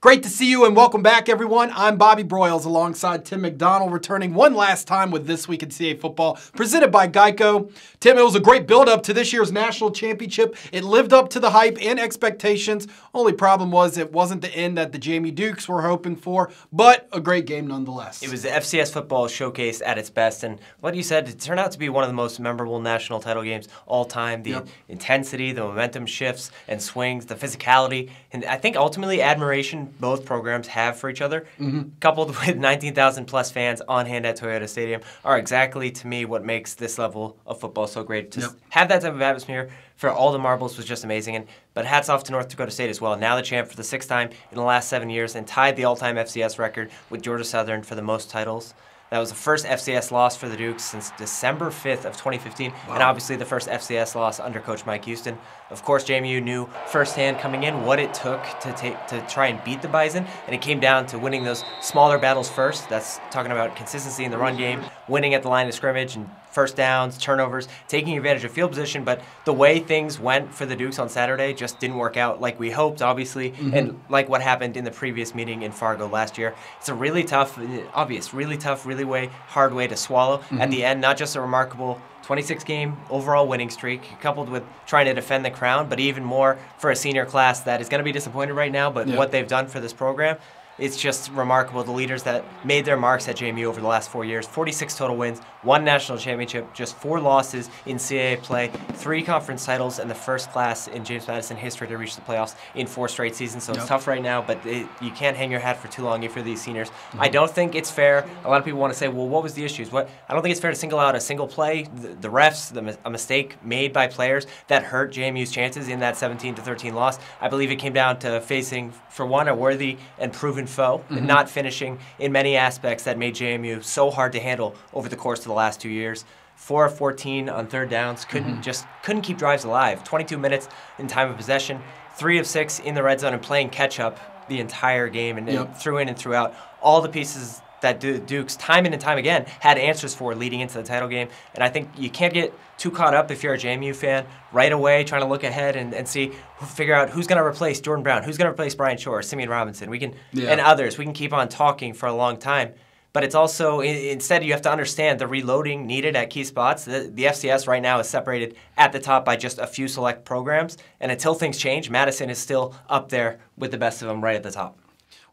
Great to see you and welcome back, everyone. I'm Bobby Broyles alongside Tim McDonald, returning one last time with This Week in CA Football, presented by Geico. Tim, it was a great build-up to this year's national championship. It lived up to the hype and expectations. Only problem was it wasn't the end that the JMU Dukes were hoping for, but a great game nonetheless. It was the FCS football showcase at its best, and what you said, it turned out to be one of the most memorable national title games all time. The intensity, the momentum shifts and swings, the physicality, and I think ultimately admiration both programs have for each other, coupled with 19,000 plus fans on hand at Toyota Stadium, are exactly, to me, what makes this level of football so great. To have that type of atmosphere for all the marbles was just amazing. But hats off to North Dakota State as well. Now the champ for the 6th time in the last 7 years and tied the all-time FCS record with Georgia Southern for the most titles. That was the first FCS loss for the Dukes since December 5th of 2015, and obviously the first FCS loss under Coach Mike Houston. Of course, JMU knew firsthand coming in what it took to try and beat the Bison, and it came down to winning those smaller battles first. That's talking about consistency in the run game, winning at the line of scrimmage, and first downs, turnovers, taking advantage of field position. But the way things went for the Dukes on Saturday just didn't work out like we hoped, obviously, and like what happened in the previous meeting in Fargo last year. It's a really tough, really hard way to swallow at the end. Not just a remarkable 26-game overall winning streak, coupled with trying to defend the crown, but even more for a senior class that is going to be disappointed right now, but what they've done for this program, it's just remarkable. The leaders that made their marks at JMU over the last 4 years, 46 total wins, 1 national championship, just 4 losses in CAA play, 3 conference titles, and the first class in James Madison history to reach the playoffs in 4 straight seasons. So it's tough right now, but you can't hang your hat for too long if you're these seniors. I don't think it's fair. A lot of people want to say, well, what was the issues? I don't think it's fair to single out a single play, the refs, a mistake made by players that hurt JMU's chances in that 17-13 loss. I believe it came down to facing, for one, a worthy and proven foe, and not finishing in many aspects that made JMU so hard to handle over the course of the last 2 years. 4 of 14 on third downs, couldn't keep drives alive. 22 minutes in time of possession, 3 of 6 in the red zone, and playing catch up the entire game, and through in and throughout all the pieces that Dukes time in and time again had answers for leading into the title game. And I think you can't get too caught up if you're a JMU fan right away trying to look ahead and figure out who's going to replace Jordan Brown, who's going to replace Brian Shore, Simeon Robinson, and others. We can keep on talking for a long time. But it's also, instead, you have to understand the reloading needed at key spots. The FCS right now is separated at the top by just a few select programs. And until things change, Madison is still up there with the best of them right at the top.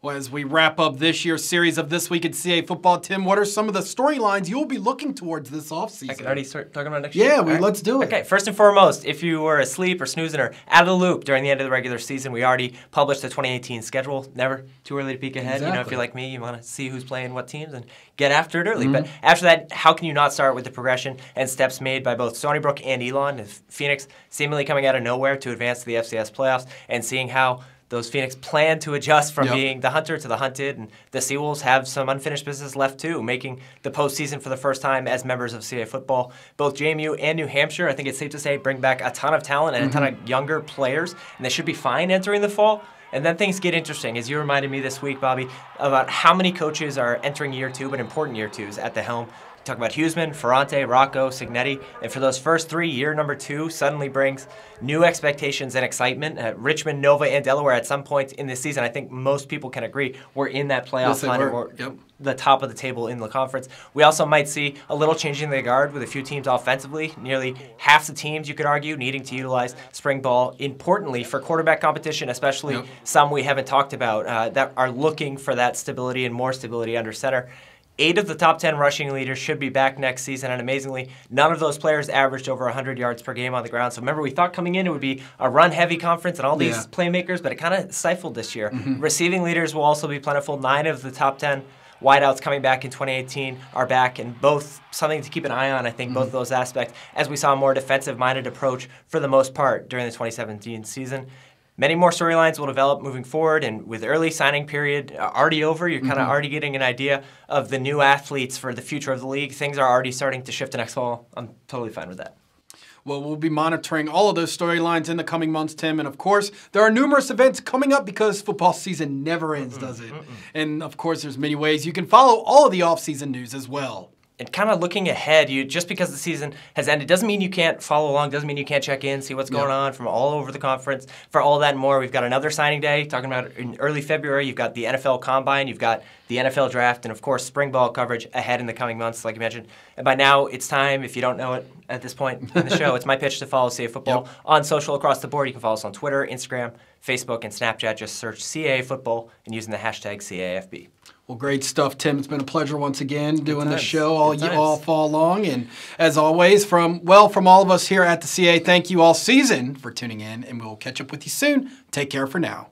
Well, as we wrap up this year's series of This Week in CA Football, Tim, what are some of the storylines you'll be looking towards this offseason? I can already start talking about next year. Yeah, let's do it. Okay, first and foremost, if you were asleep or snoozing or out of the loop during the end of the regular season, we already published the 2018 schedule. Never too early to peek ahead. Exactly. If you're like me, you want to see who's playing what teams and get after it early. But after that, how can you not start with the progression and steps made by both Stony Brook and Elon, Phoenix seemingly coming out of nowhere to advance to the FCS playoffs, and seeing how those Phoenix plan to adjust from being the hunter to the hunted, and the Seawolves have some unfinished business left too, making the postseason for the first time as members of CA football. Both JMU and New Hampshire, I think it's safe to say, bring back a ton of talent and a ton of younger players, and they should be fine entering the fall. And then things get interesting, as you reminded me this week, Bobby, about how many coaches are entering year 2, but important year 2s at the helm. Talk about Huseman, Ferrante, Rocco, Signetti, and for those first 3, year number 2 suddenly brings new expectations and excitement. Richmond, Nova, and Delaware at some point in this season, I think most people can agree, we're in that playoff hunt, or the top of the table in the conference. We also might see a little changing the guard with a few teams offensively. Nearly half the teams, you could argue, needing to utilize spring ball, importantly for quarterback competition, especially some we haven't talked about that are looking for that stability and more stability under center. 8 of the top 10 rushing leaders should be back next season, and amazingly, none of those players averaged over 100 yards per game on the ground. So remember, we thought coming in it would be a run-heavy conference and all these playmakers, but it kind of stifled this year. Receiving leaders will also be plentiful. 9 of the top 10 wideouts coming back in 2018 are back, and both something to keep an eye on, I think, both of those aspects, as we saw a more defensive-minded approach for the most part during the 2017 season. Many more storylines will develop moving forward, and with early signing period already over, you're kind of already getting an idea of the new athletes for the future of the league. Things are already starting to shift to next fall. I'm totally fine with that. Well, we'll be monitoring all of those storylines in the coming months, Tim. And, of course, there are numerous events coming up because football season never ends, does it? And, of course, there's many ways you can follow all of the off-season news as well. and kind of looking ahead, just because the season has ended doesn't mean you can't follow along, doesn't mean you can't check in, see what's going on from all over the conference. For all that and more, we've got another signing day, talking about in early February. You've got the NFL Combine, you've got the NFL Draft, and of course, spring ball coverage ahead in the coming months, like you mentioned. And by now, it's time, if you don't know it at this point in the show, it's my pitch to follow CA Football on social across the board. You can follow us on Twitter, Instagram, Facebook, and Snapchat. Just search CA Football and using the hashtag CAFB. Well, great stuff, Tim. It's been a pleasure once again doing the show all fall long. And as always, from all of us here at the CA, thank you all season for tuning in, and we'll catch up with you soon. Take care for now.